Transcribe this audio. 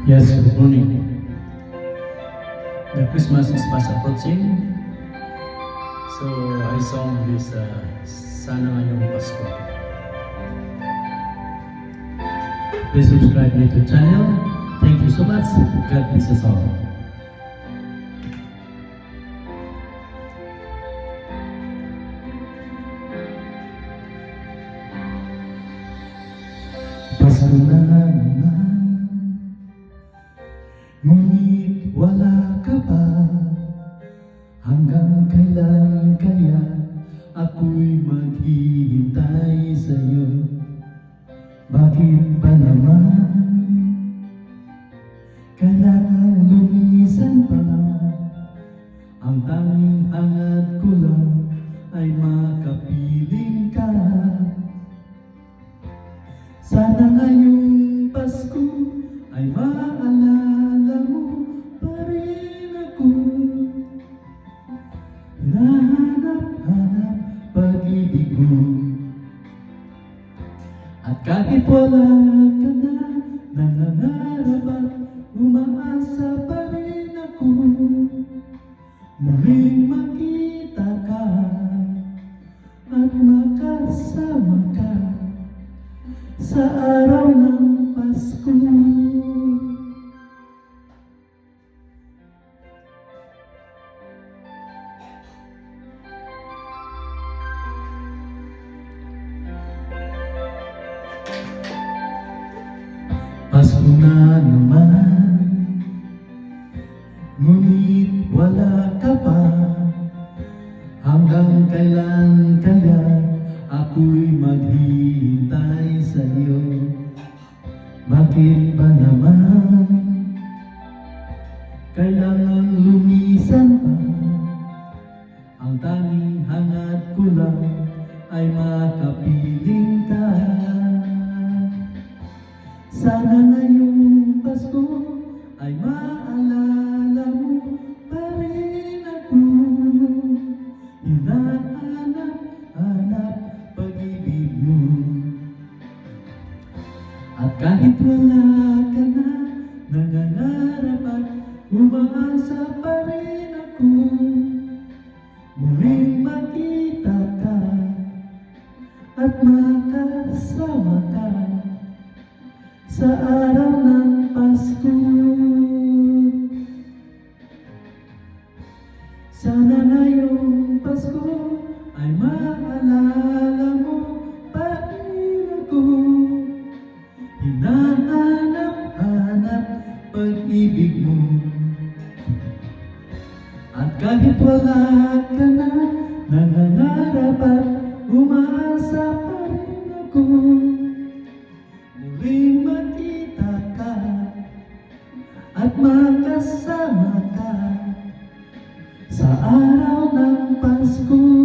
Yes, good morning. The Christmas is fast approaching. So I sung this Sana Ngayong Pasko. Please subscribe to YouTube channel. Thank you so much. God bless us all. Pasko na naman, ngunit wala ka pa. Hanggang kailan kaya ako'y maghihintay sa'yo? Bakit ba naman kailangan lumisan pa? Ang tanging hangad ko lang ay makapiling ka. Sana ngayong Pasko ay maalala mo pa rin ako. Hinahanap-hanap pag-ibig mo. At kahit wala ka na, nangangarap at umaasa pa rin ako. Muling makita ka at makasama ka sa araw ng Pasko. Pasko na naman, ngunit wala ka pa. Hanggang kailan kaya ako'y maghihintay sa'yo? Bakit ba naman kailangan lumisan pa? Ang tanging hangad ko lang ay makapiling ka. Sana ngayong Pasko ay maalala mo pa rin ako. Hinahanap-hanap pag-ibig mo. At kahit wala ka na, nangangarap at umaasa pa rin ako. Muling makita ka at makasama ka sa araw ng Pasko. Sana ngayong Pasko ay maalala mo pa rin ako. Hinahanap-hanap pag-ibig mo. At kahit wala ka na, nangangarap at umaasa pa rin ako. Muling makita ka at makasama ka sa araw ng Pasko.